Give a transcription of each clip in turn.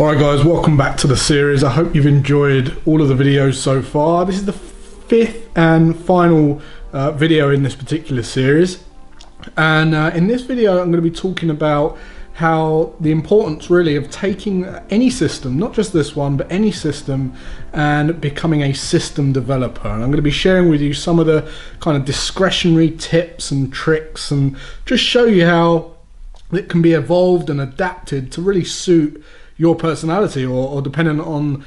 Alright guys, welcome back to the series. I hope you've enjoyed all of the videos so far. This is the fifth and final video in this particular series, and in this video I'm going to be talking about how the importance really of taking any system, not just this one but any system, and becoming a system developer. And I'm going to be sharing with you some of the kind of discretionary tips and tricks and just show you how it can be evolved and adapted to really suit your personality, or depending on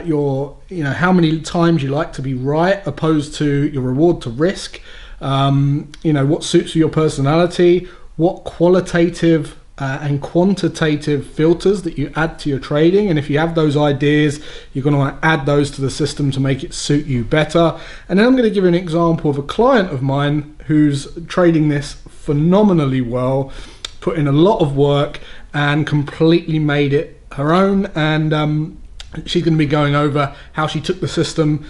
your, how many times you like to be right opposed to your reward to risk. What suits your personality, what qualitative and quantitative filters that you add to your trading, and if you have those ideas, you're going to want to add those to the system to make it suit you better. And then I'm going to give you an example of a client of mine who's trading this phenomenally well, put in a lot of work and completely made it her own. And she's going to be going over how she took the system,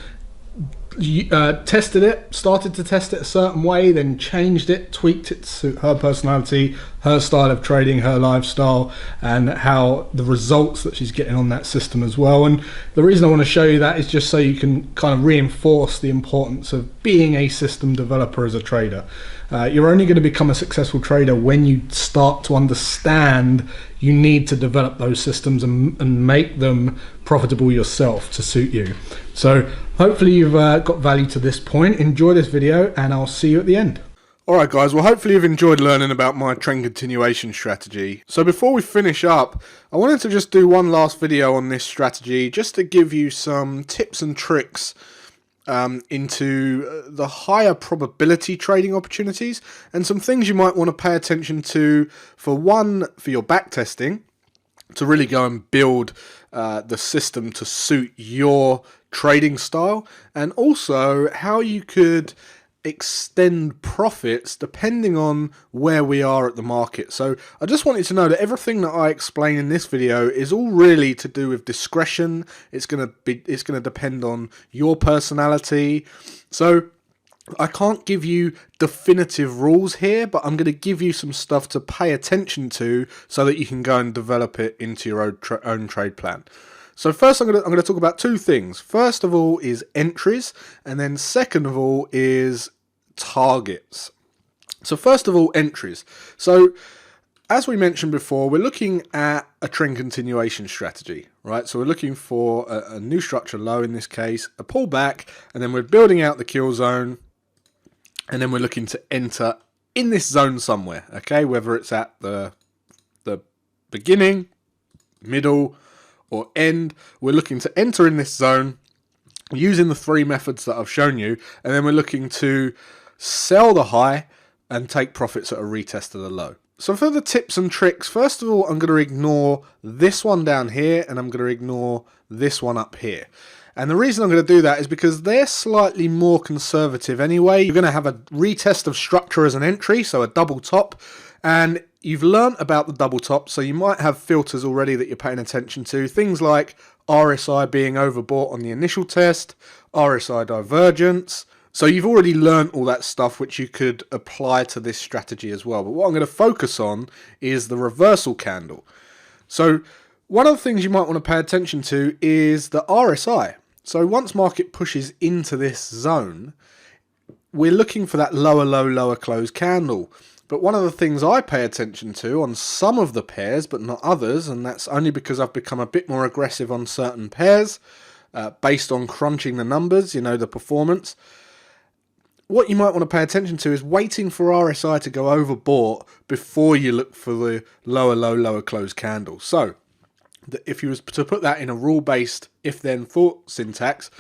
tested it, started to test it a certain way, then changed it, tweaked it to suit her personality, her style of trading, her lifestyle, and how the results that she's getting on that system as well. And the reason I want to show you that is just so you can kind of reinforce the importance of being a system developer as a trader. You're only going to become a successful trader when you start to understand you need to develop those systems and make them profitable yourself to suit you. So hopefully you've got value to this point. Enjoy this video and I'll see you at the end. Alright guys, well hopefully you've enjoyed learning about my trend continuation strategy. So before we finish up, I wanted to just do one last video on this strategy just to give you some tips and tricks into the higher probability trading opportunities and some things you might want to pay attention to. For one, for your backtesting, to really go and build the system to suit your trading style, and also how you could extend profits depending on where we are at the market. So I just want you to know that everything that I explain in this video is all really to do with discretion. It's going to depend on your personality. So I can't give you definitive rules here, but I'm going to give you some stuff to pay attention to so that you can go and develop it into your own trade plan. So first I'm going to talk about two things. First of all is entries, and then second of all is targets. So first of all, entries. So as we mentioned before, we're looking at a trend continuation strategy, right? So we're looking for a new structure low, in this case, a pullback, and then we're building out the kill zone, and then we're looking to enter in this zone somewhere, okay? Whether it's at the beginning, middle, or end, we're looking to enter in this zone using the three methods that I've shown you, and then we're looking to sell the high and take profits at a retest of the low. So for the tips and tricks, first of all, I'm going to ignore this one down here, and I'm going to ignore this one up here. And the reason I'm going to do that is because they're slightly more conservative anyway. You're going to have a retest of structure as an entry, so a double top, and you've learnt about the double top, so you might have filters already that you're paying attention to. Things like RSI being overbought on the initial test, RSI divergence. So you've already learnt all that stuff which you could apply to this strategy as well. But what I'm going to focus on is the reversal candle. So one of the things you might want to pay attention to is the RSI. So once market pushes into this zone, we're looking for that lower low, lower close candle. But one of the things I pay attention to on some of the pairs, but not others, and that's only because I've become a bit more aggressive on certain pairs, based on crunching the numbers, the performance. What you might want to pay attention to is waiting for RSI to go overbought before you look for the lower low, lower close candle. So if you was to put that in a rule-based if-then thought syntax,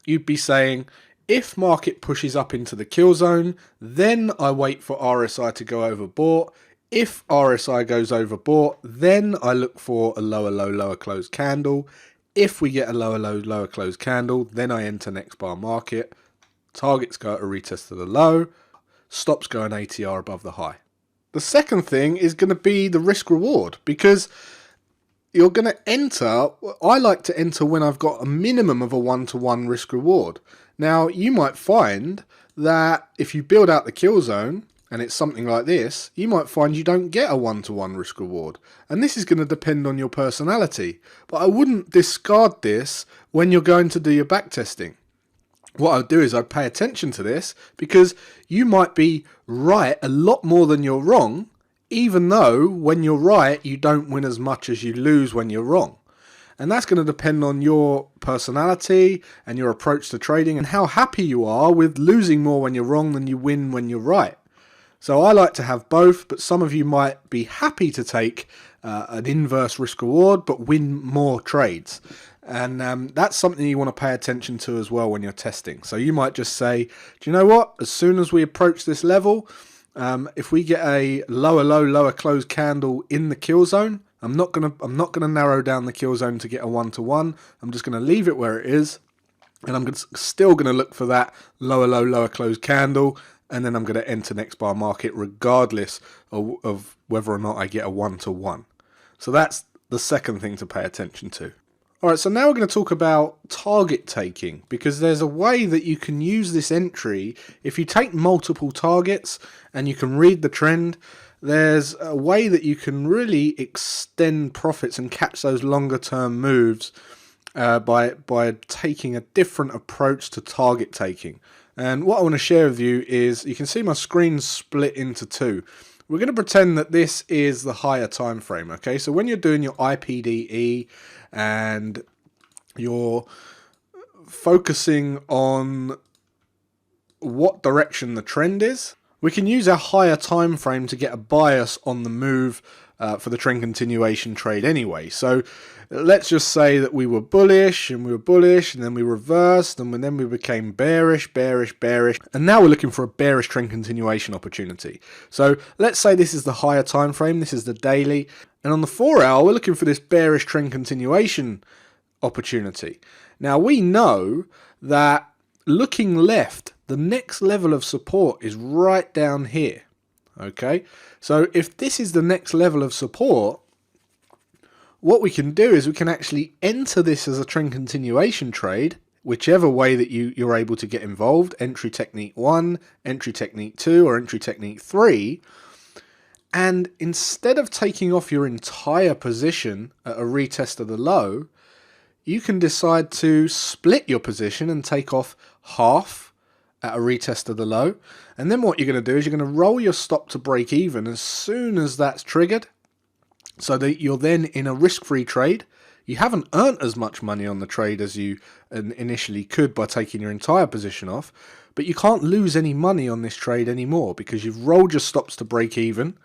you'd be saying, if market pushes up into the kill zone, then I wait for RSI to go overbought. If RSI goes overbought, then I look for a lower low, lower close candle. If we get a lower low, lower close candle, then I enter next bar market. Targets go at a retest to the low. Stops go an ATR above the high. The second thing is going to be the risk reward, because you're going to enter, I like to enter when I've got a minimum of a 1-to-1 risk reward. Now, you might find that if you build out the kill zone and it's something like this, you might find you don't get a one-to-one risk reward. And this is going to depend on your personality. But I wouldn't discard this when you're going to do your backtesting. What I'd do is I'd pay attention to this, because you might be right a lot more than you're wrong, even though when you're right, you don't win as much as you lose when you're wrong. And that's going to depend on your personality and your approach to trading and how happy you are with losing more when you're wrong than you win when you're right. So I like to have both, but some of you might be happy to take an inverse risk reward but win more trades. And that's something you want to pay attention to as well when you're testing. So you might just say, do you know what? As soon as we approach this level, if we get a lower low, lower close candle in the kill zone, I'm not gonna narrow down the kill zone to get a one-to-one. I'm just gonna leave it where it is, and I'm still gonna look for that lower low, lower close candle, and then I'm gonna enter next bar market regardless of whether or not I get a one-to-one. So that's the second thing to pay attention to. Alright, so now we're going to talk about target taking, because there's a way that you can use this entry. If you take multiple targets and you can read the trend, there's a way that you can really extend profits and catch those longer term moves by taking a different approach to target taking. And what I want to share with you is, you can see my screen split into two. We're going to pretend that this is the higher time frame, okay? So when you're doing your IPDE and you're focusing on what direction the trend is, we can use our higher time frame to get a bias on the move for the trend continuation trade anyway. So let's just say that we were bullish, and then we reversed, and then we became bearish, and now we're looking for a bearish trend continuation opportunity. So let's say this is the higher time frame, this is the daily, and on the 4 hour we're looking for this bearish trend continuation opportunity. Now we know that looking left, the next level of support is right down here. Okay, so if this is the next level of support, what we can do is we can actually enter this as a trend continuation trade, whichever way that you're able to get involved, entry technique 1, entry technique 2, or entry technique 3. And instead of taking off your entire position at a retest of the low, you can decide to split your position and take off half at a retest of the low. And then what you're going to do is you're going to roll your stop to break even as soon as that's triggered, so that you're then in a risk-free trade. You haven't earned as much money on the trade as you initially could by taking your entire position off, but you can't lose any money on this trade anymore because you've rolled your stops to break even.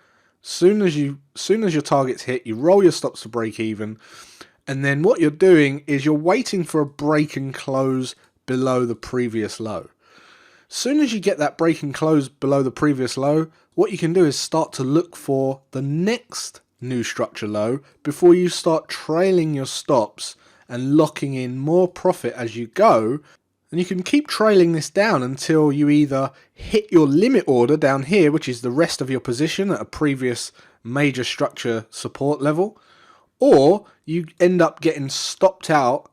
Soon as your target's hit, you roll your stops to break even, and then what you're doing is you're waiting for a break and close below the previous low. Soon as you get that break and close below the previous low, what you can do is start to look for the next new structure low before you start trailing your stops and locking in more profit as you go. And you can keep trailing this down until you either hit your limit order down here, which is the rest of your position at a previous major structure support level, or you end up getting stopped out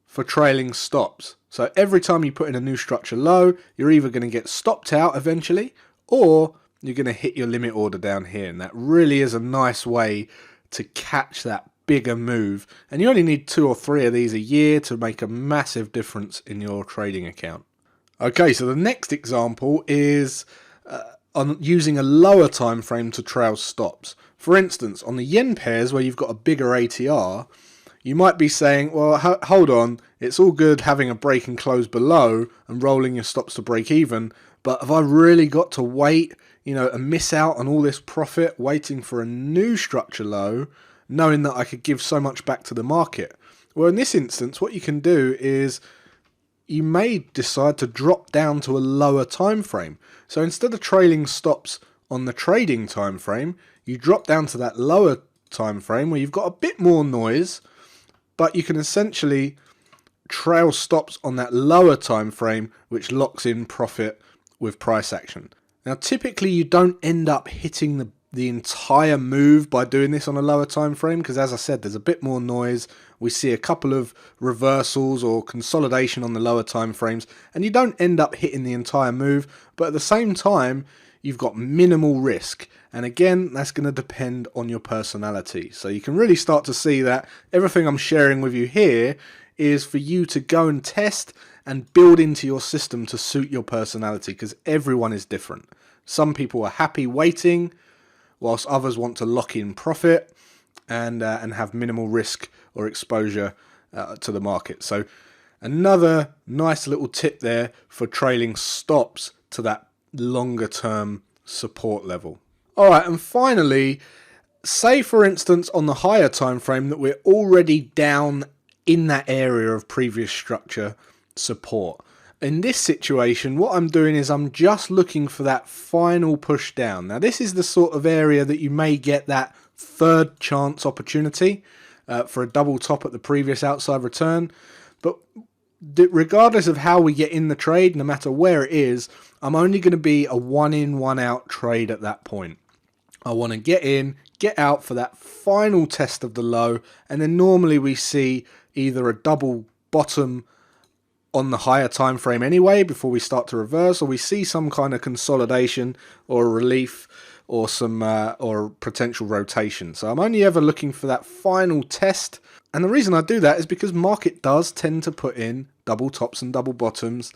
for trailing stops. So every time you put in a new structure low, you're either going to get stopped out eventually, or you're going to hit your limit order down here. And that really is a nice way to catch that bigger move. And you only need 2 or 3 of these a year to make a massive difference in your trading account. Okay, so the next example is on using a lower time frame to trail stops. For instance, on the yen pairs where you've got a bigger ATR, you might be saying, well, hold on, it's all good having a break and close below and rolling your stops to break even, but have I really got to wait, and miss out on all this profit waiting for a new structure low, knowing that I could give so much back to the market? Well, in this instance, what you can do is you may decide to drop down to a lower time frame. So instead of trailing stops on the trading time frame, you drop down to that lower time frame where you've got a bit more noise, but you can essentially trail stops on that lower time frame, which locks in profit with price action. Now, typically you don't end up hitting the entire move by doing this on a lower time frame, because as I said, there's a bit more noise. We see a couple of reversals or consolidation on the lower time frames, and you don't end up hitting the entire move, but at the same time you've got minimal risk. And again, that's going to depend on your personality. So you can really start to see that everything I'm sharing with you here is for you to go and test and build into your system to suit your personality, because everyone is different. Some people are happy waiting, whilst others want to lock in profit and have minimal risk or exposure to the market. So another nice little tip there for trailing stops to that longer term support level. All right, and finally, say for instance on the higher time frame that we're already down in that area of previous structure support. In this situation, what I'm doing is I'm just looking for that final push down. Now, this is the sort of area that you may get that third chance opportunity for a double top at the previous outside return. But regardless of how we get in the trade, no matter where it is, I'm only going to be a one in, one out trade at that point. I want to get in, get out for that final test of the low, and then normally we see either a double bottom on the higher time frame anyway before we start to reverse, or we see some kind of consolidation or a relief or some or potential rotation. So I'm only ever looking for that final test, and the reason I do that is because market does tend to put in double tops and double bottoms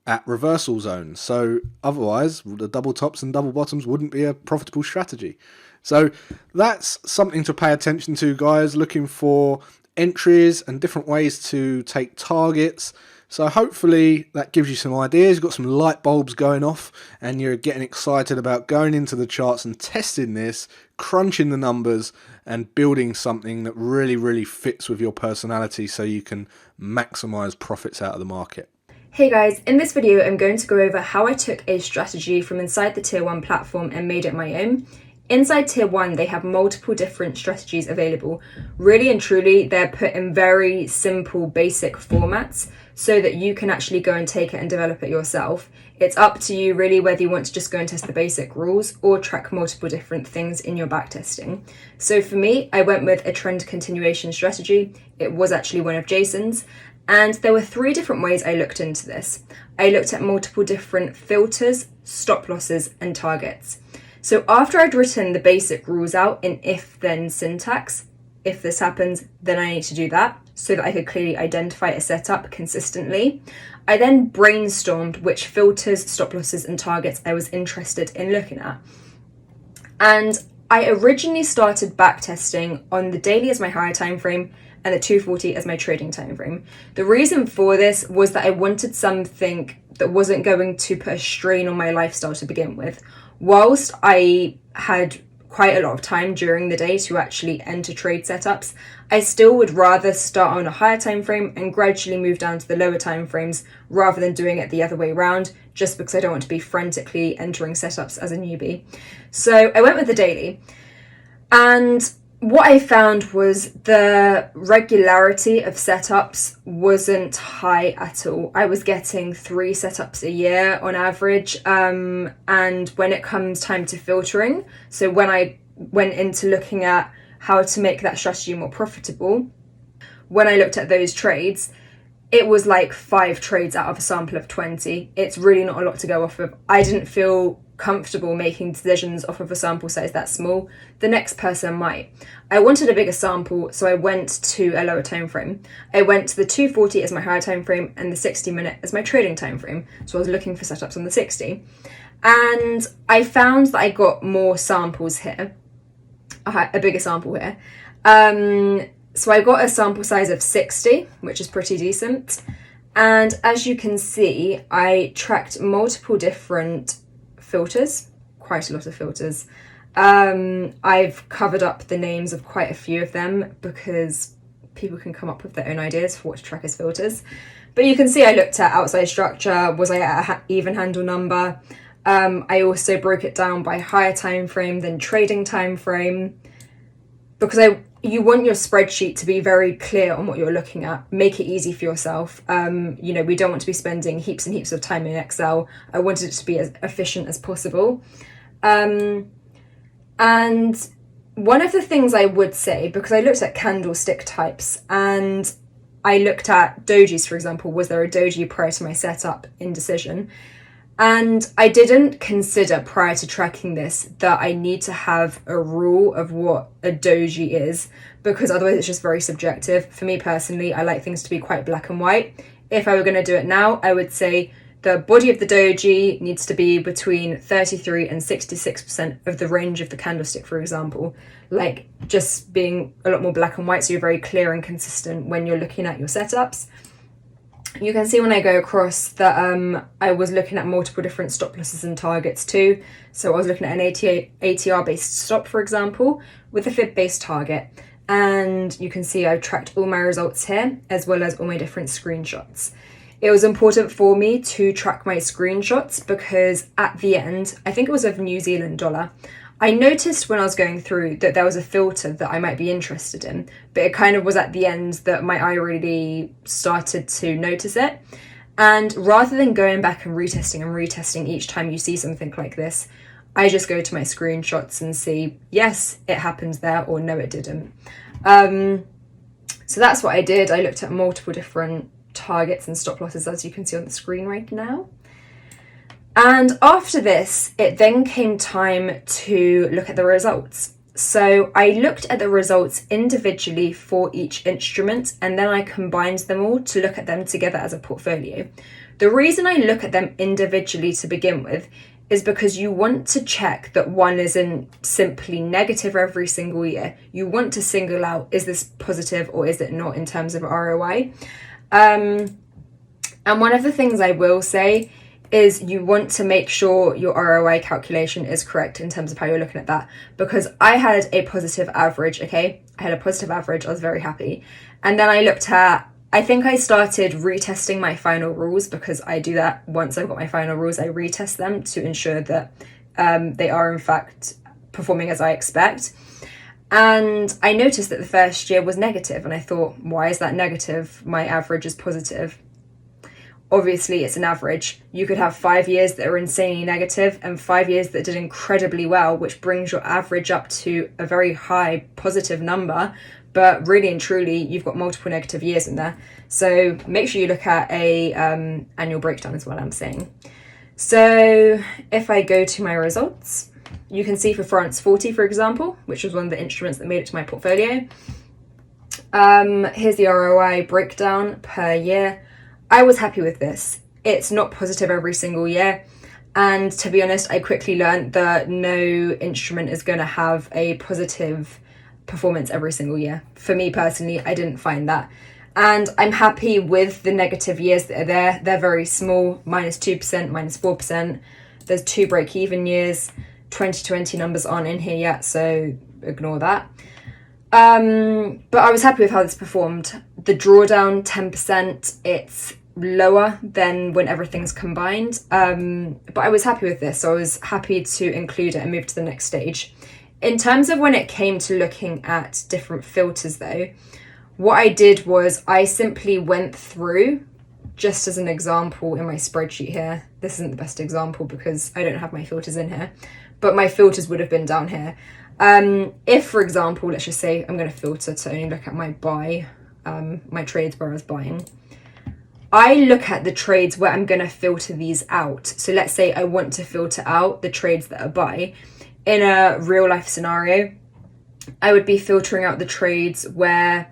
at reversal zones. So otherwise the double tops and double bottoms wouldn't be a profitable strategy. So that's something to pay attention to, guys, looking for entries and different ways to take targets. So hopefully that gives you some ideas. You've got some light bulbs going off and you're getting excited about going into the charts and testing this, crunching the numbers and building something that really, really fits with your personality so you can maximize profits out of the market. Hey guys, in this video I'm going to go over how I took a strategy from inside the Tier 1 platform and made it my own. Inside Tier 1 they have multiple different strategies available. Really and truly they're put in very simple basic formats so that you can actually go and take it and develop it yourself. It's up to you really whether you want to just go and test the basic rules or track multiple different things in your backtesting. So for me, I went with a trend continuation strategy. It was actually one of Jason's. And there were 3 different ways I looked into this. I looked at multiple different filters, stop losses, and targets. So after I'd written the basic rules out in if-then syntax, if this happens, then I need to do that, so that I could clearly identify a setup consistently. I then brainstormed which filters, stop losses, and targets I was interested in looking at. And I originally started backtesting on the daily as my higher time frame and the 240 as my trading time frame. The reason for this was that I wanted something that wasn't going to put a strain on my lifestyle to begin with. Whilst I had quite a lot of time during the day to actually enter trade setups, I still would rather start on a higher time frame and gradually move down to the lower time frames rather than doing it the other way around, just because I don't want to be frantically entering setups as a newbie. So I went with the daily, and what I found was the regularity of setups wasn't high at all. I was getting 3 setups a year on average. And when it comes time to filtering, so when I went into looking at how to make that strategy more profitable, when I looked at those trades, it was like 5 trades out of a sample of 20. It's really not a lot to go off of. I didn't feel comfortable making decisions off of a sample size that small. The next person might. I wanted a bigger sample, so I went to a lower time frame. I went to the 240 as my higher time frame and the 60-minute as my trading time frame. So I was looking for setups on the 60. And I found that I got more samples here, a bigger sample here. So I got a sample size of 60, which is pretty decent. And as you can see, I tracked multiple different filters, quite a lot of filters. I've covered up the names of quite a few of them because people can come up with their own ideas for what to track as filters. But you can see I looked at outside structure, was I at an even handle number? I also broke it down by higher time frame than trading time frame, because you want your spreadsheet to be very clear on what you're looking at. Make it easy for yourself. We don't want to be spending heaps and heaps of time in Excel. I wanted it to be as efficient as possible. And one of the things I would say, because I looked at candlestick types and I looked at dojis, for example, was there a doji prior to my setup indecision? And I didn't consider prior to tracking this that I need to have a rule of what a doji is, because otherwise it's just very subjective. For me personally, I like things to be quite black and white. If I were going to do it now, I would say the body of the doji needs to be between 33 and 66% of the range of the candlestick, for example. Like, just being a lot more black and white so you're very clear and consistent when you're looking at your setups. You can see when I go across that I was looking at multiple different stop losses and targets too. So I was looking at an ATR based stop, for example, with a fib based target. And you can see I've tracked all my results here, as well as all my different screenshots. It was important for me to track my screenshots because at the end, I think it was of New Zealand dollar, I noticed when I was going through that there was a filter that I might be interested in, but it kind of was at the end that my eye really started to notice it. And rather than going back and retesting each time you see something like this, I just go to my screenshots and see, yes, it happened there, or no, it didn't. So that's what I did. I looked at multiple different targets and stop losses, as you can see on the screen right now. And after this, it then came time to look at the results. So I looked at the results individually for each instrument, and then I combined them all to look at them together as a portfolio. The reason I look at them individually to begin with is because you want to check that one isn't simply negative every single year. You want to single out, is this positive or is it not in terms of ROI? And one of the things I will say is you want to make sure your ROI calculation is correct in terms of how you're looking at that. Because I had a positive average, okay? I had a positive average, I was very happy. And then I looked at, I think I started retesting my final rules, because I do that once I've got my final rules, I retest them to ensure that they are in fact performing as I expect. And I noticed that the first year was negative, and I thought, why is that negative? My average is positive. Obviously, it's an average. You could have 5 years that are insanely negative and 5 years that did incredibly well, which brings your average up to a very high positive number. But really and truly, you've got multiple negative years in there. So make sure you look at a annual breakdown is what I'm saying. So if I go to my results, you can see for France 40, for example, which was one of the instruments that made it to my portfolio. Here's the ROI breakdown per year. I was happy with this. It's not positive every single year. And to be honest, I quickly learned that no instrument is going to have a positive performance every single year. For me personally, I didn't find that. And I'm happy with the negative years that are there. They're very small, -2%, -4%. There's 2 break-even years. 2020 numbers aren't in here yet, so ignore that. But I was happy with how this performed. The drawdown, 10%, it's lower than when everything's combined. But I was happy with this, so I was happy to include it and move to the next stage. In terms of when it came to looking at different filters though, what I did was I simply went through, just as an example in my spreadsheet here. This isn't the best example because I don't have my filters in here, but my filters would have been down here. If, for example, let's just say I'm going to filter to only look at my buy, my trades where I was buying. I look at the trades where I'm going to filter these out. So let's say I want to filter out the trades that are buy. In a real life scenario, I would be filtering out the trades where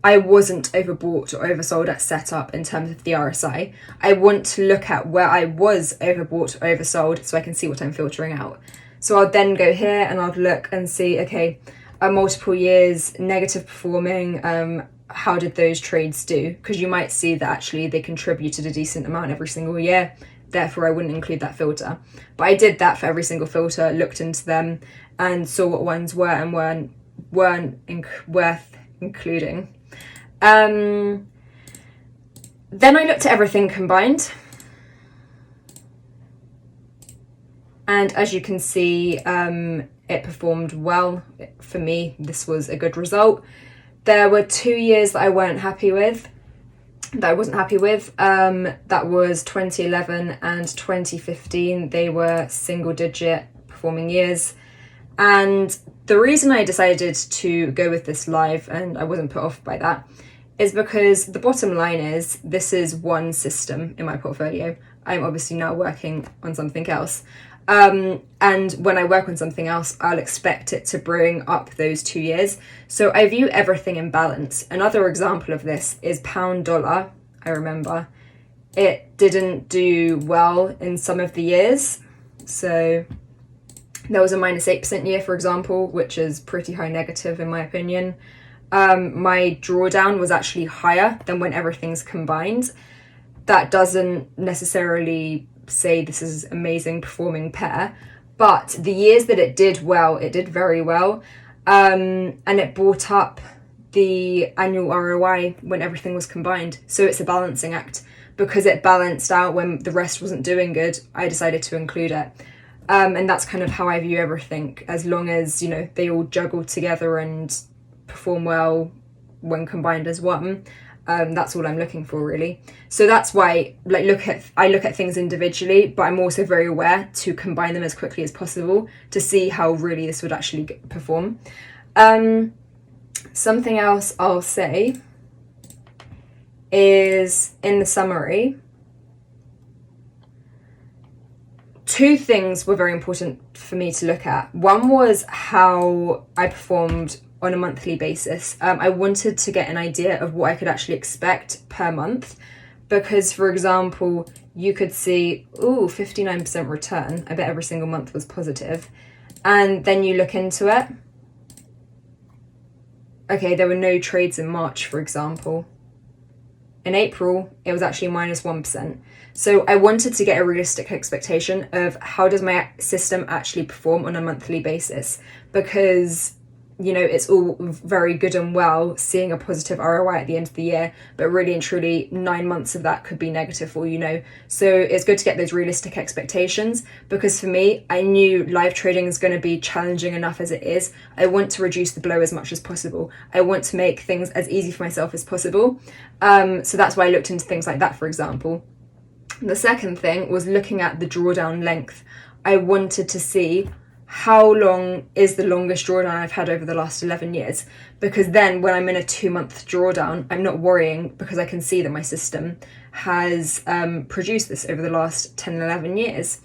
I wasn't overbought or oversold at setup in terms of the RSI. I want to look at where I was overbought or oversold so I can see what I'm filtering out. So I'll then go here and I'll look and see, okay, multiple years, negative performing, how did those trades do? Because you might see that actually they contributed a decent amount every single year. Therefore, I wouldn't include that filter. But I did that for every single filter, looked into them and saw what ones were and weren't worth including. Then I looked at everything combined. And as you can see, it performed well. For me, this was a good result. There were 2 years that I wasn't happy with. That was 2011 and 2015. They were single digit performing years. And the reason I decided to go with this live, and I wasn't put off by that, is because the bottom line is this is one system in my portfolio. I'm obviously now working on something else. And when I work on something else, I'll expect it to bring up those 2 years. So I view everything in balance. Another example of this is pound dollar. I remember it didn't do well in some of the years. So there was a -8% year, for example, which is pretty high negative in my opinion. My drawdown was actually higher than when everything's combined. That doesn't necessarily say this is amazing performing pair, but the years that it did well, it did very well, and it brought up the annual ROI when everything was combined. So it's a balancing act. Because it balanced out when the rest wasn't doing good, I decided to include it. And that's kind of how I view everything, as long as, you know, they all juggle together and perform well when combined as one. That's all I'm looking for, really. So that's why, like, I look at things individually, but I'm also very aware to combine them as quickly as possible to see how really this would actually perform. Something else I'll say is, in the summary, 2 things were very important for me to look at. One was how I performed on a monthly basis. I wanted to get an idea of what I could actually expect per month, because, for example, you could see, 59% return. I bet every single month was positive. And then you look into it. Okay, there were no trades in March, for example. In April, it was actually -1%. So I wanted to get a realistic expectation of how does my system actually perform on a monthly basis, because, you know, it's all very good and well seeing a positive ROI at the end of the year, but really and truly 9 months of that could be negative for, you know. So it's good to get those realistic expectations, because for me, I knew live trading is going to be challenging enough as it is. I want to reduce the blow as much as possible. I want to make things as easy for myself as possible. So that's why I looked into things like that, for example. The second thing was looking at the drawdown length. I wanted to see how long is the longest drawdown I've had over the last 11 years, because then when I'm in a 2-month drawdown, I'm not worrying, because I can see that my system has produced this over the last 10 and 11 years.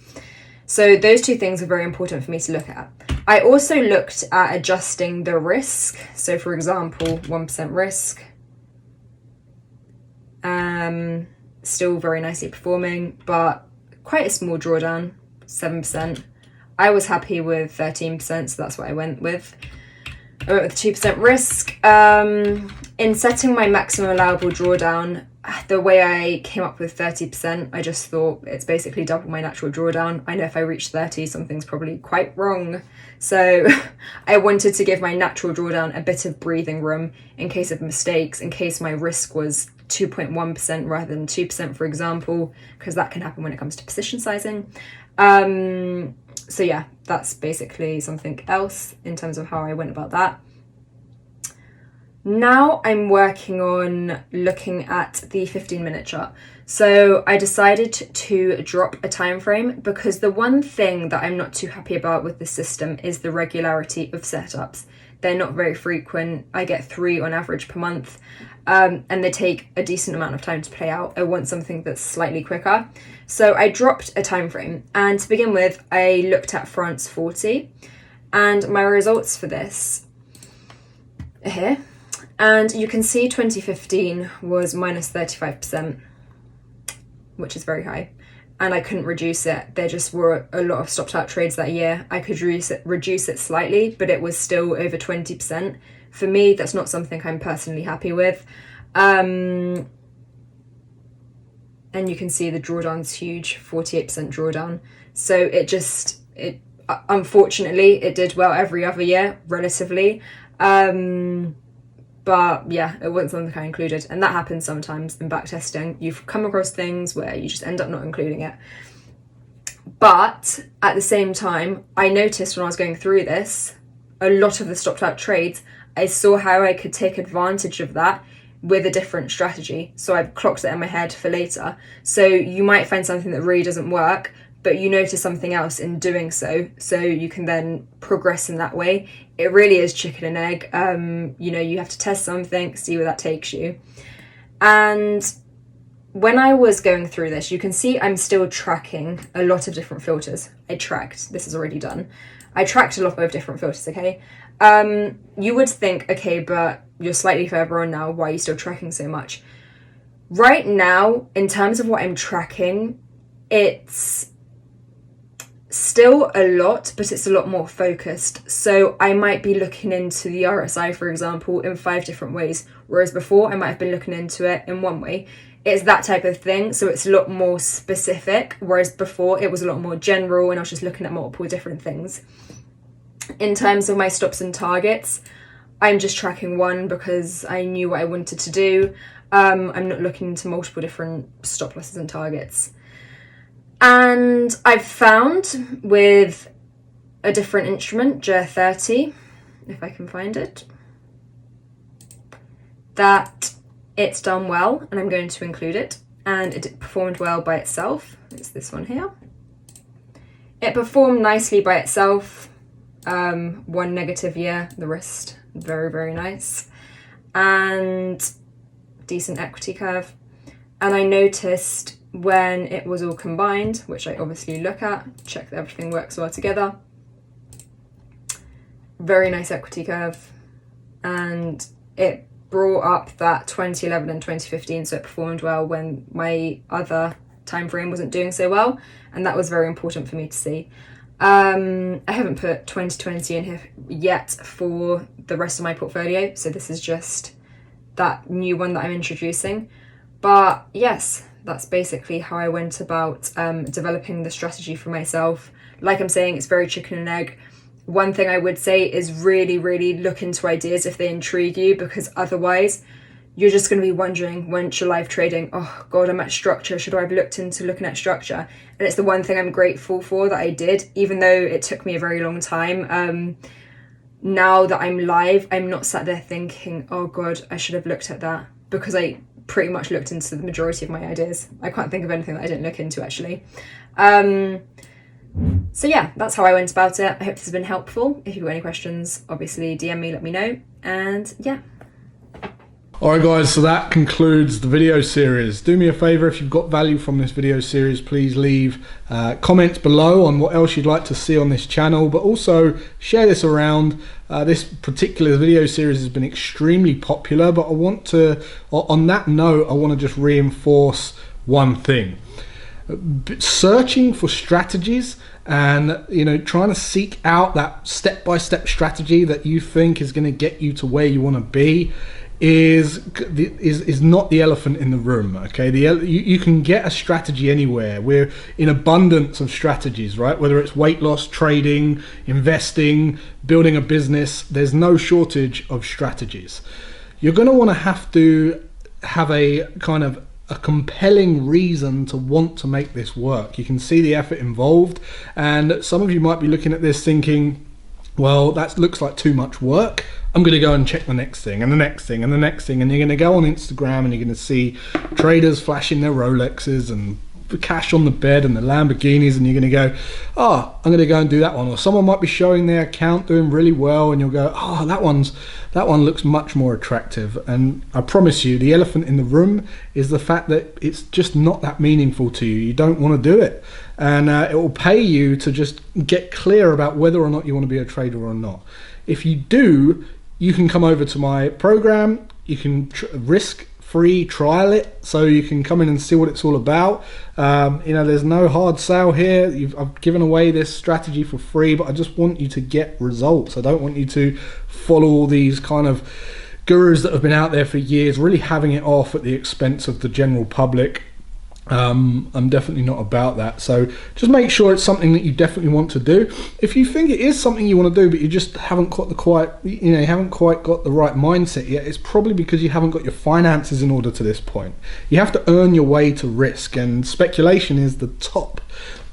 So those 2 things are very important for me to look at. I also looked at adjusting the risk. So, for example, 1% risk, still very nicely performing, but quite a small drawdown, 7%. I was happy with 13%, so that's what I went with. I went with 2% risk. In setting my maximum allowable drawdown, the way I came up with 30%, I just thought it's basically double my natural drawdown. I know if I reach 30, something's probably quite wrong. So I wanted to give my natural drawdown a bit of breathing room in case of mistakes, in case my risk was 2.1% rather than 2%, for example, because that can happen when it comes to position sizing. So yeah, that's basically something else in terms of how I went about that. Now I'm working on looking at the 15-minute chart. So I decided to drop a time frame, because the one thing that I'm not too happy about with the system is the regularity of setups. They're not very frequent. I get 3 on average per month, and they take a decent amount of time to play out. I want something that's slightly quicker. So I dropped a time frame, and to begin with, I looked at France 40, and my results for this are here. And you can see 2015 was -35%, which is very high. And I couldn't reduce it. There just were a lot of stopped out trades that year. I could reduce it slightly, but it was still over 20%. For me, that's not something I'm personally happy with. And you can see the drawdown's huge, 48% drawdown. So it unfortunately, it did well every other year, relatively. But yeah, it wasn't something I included. And that happens sometimes in backtesting. You've come across things where you just end up not including it. But at the same time, I noticed when I was going through this, a lot of the stopped out trades, I saw how I could take advantage of that with a different strategy. So I've clocked it in my head for later. So you might find something that really doesn't work, but you notice something else in doing so, so you can then progress in that way. It really is chicken and egg. You know, you have to test something, see where that takes you. And when I was going through this, you can see I'm still tracking a lot of different filters. This is already done. I tracked a lot of different filters, okay? You would think, okay, but you're slightly further on now, why are you still tracking so much? Right now, in terms of what I'm tracking, it's still a lot, but it's a lot more focused. So I might be looking into the RSI, for example, in 5 different ways, whereas before I might have been looking into it in one way. It's that type of thing, so it's a lot more specific, whereas before it was a lot more general and I was just looking at multiple different things. In terms of my stops and targets, I'm just tracking one because I knew what I wanted to do. I'm not looking into multiple different stop losses and targets. And I've found with a different instrument, JR30, if I can find it, that it's done well, and I'm going to include it, and it performed well by itself. It's this one here. It performed nicely by itself. One negative year, the rest very, very nice, and decent equity curve. And I noticed when it was all combined, which I obviously look at, check that everything works well together, very nice equity curve, and it brought up that 2011 and 2015, so it performed well when my other time frame wasn't doing so well, and that was very important for me to see. I haven't put 2020 in here yet for the rest of my portfolio, so this is just that new one that I'm introducing. But yes, that's basically how I went about developing the strategy for myself. Like I'm saying, it's very chicken and egg. One thing I would say is really, really look into ideas if they intrigue you, because otherwise you're just going to be wondering once you're live trading, oh God, I'm at structure. Should I have looked into looking at structure? And it's the one thing I'm grateful for that I did, even though it took me a very long time. Now that I'm live, I'm not sat there thinking, oh God, I should have looked at that, because I pretty much looked into the majority of my ideas. I can't think of anything that I didn't look into, actually. So yeah, that's how I went about it. I hope this has been helpful. If you've got any questions, obviously DM me, let me know. And yeah. Alright guys, so that concludes the video series. Do me a favour, if you've got value from this video series, please leave comments below on what else you'd like to see on this channel, but also share this around. This particular video series has been extremely popular, but on that note, I want to just reinforce one thing. Searching for strategies and trying to seek out that step-by-step strategy that you think is going to get you to where you want to be is not the elephant in the room. Okay, you can get a strategy anywhere. We're in abundance of strategies, right? Whether it's weight loss, trading, investing, building a business, there's no shortage of strategies. You're going to have to have a kind of a compelling reason to want to make this work. You can see the effort involved, and some of you might be looking at this thinking, well, that looks like too much work. I'm going to go and check the next thing and the next thing and the next thing, and you're going to go on Instagram and you're going to see traders flashing their Rolexes and the cash on the bed and the Lamborghinis, and you're going to go, oh, I'm going to go and do that one. Or someone might be showing their account doing really well, and you'll go, oh, that one looks much more attractive. And I promise you, the elephant in the room is the fact that it's just not that meaningful to you. You don't want to do it, and it will pay you to just get clear about whether or not you want to be a trader or not. If you do, you can come over to my program. You can risk-free trial it, so you can come in and see what it's all about. There's no hard sale here. I've given away this strategy for free, but I just want you to get results. I don't want you to follow all these kind of gurus that have been out there for years, really having it off at the expense of the general public. I'm definitely not about that. So just make sure it's something that you definitely want to do. If you think it is something you want to do, but you just haven't got you haven't quite got the right mindset yet, it's probably because you haven't got your finances in order to this point. You have to earn your way to risk, and speculation is the top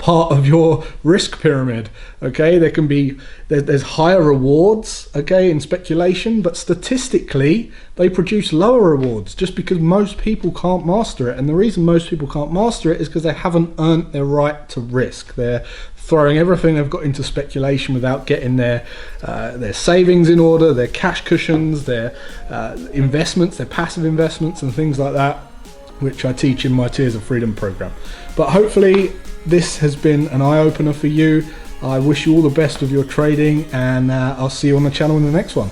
part of your risk pyramid. Okay, there's higher rewards, okay, in speculation, but statistically they produce lower rewards just because most people can't master it. And the reason most people can't master it is because they haven't earned their right to risk. They're throwing everything they've got into speculation without getting their savings in order, their cash cushions, their investments, their passive investments and things like that, which I teach in my Tiers of Freedom program. But hopefully this has been an eye-opener for you. I wish you all the best with your trading, and I'll see you on the channel in the next one.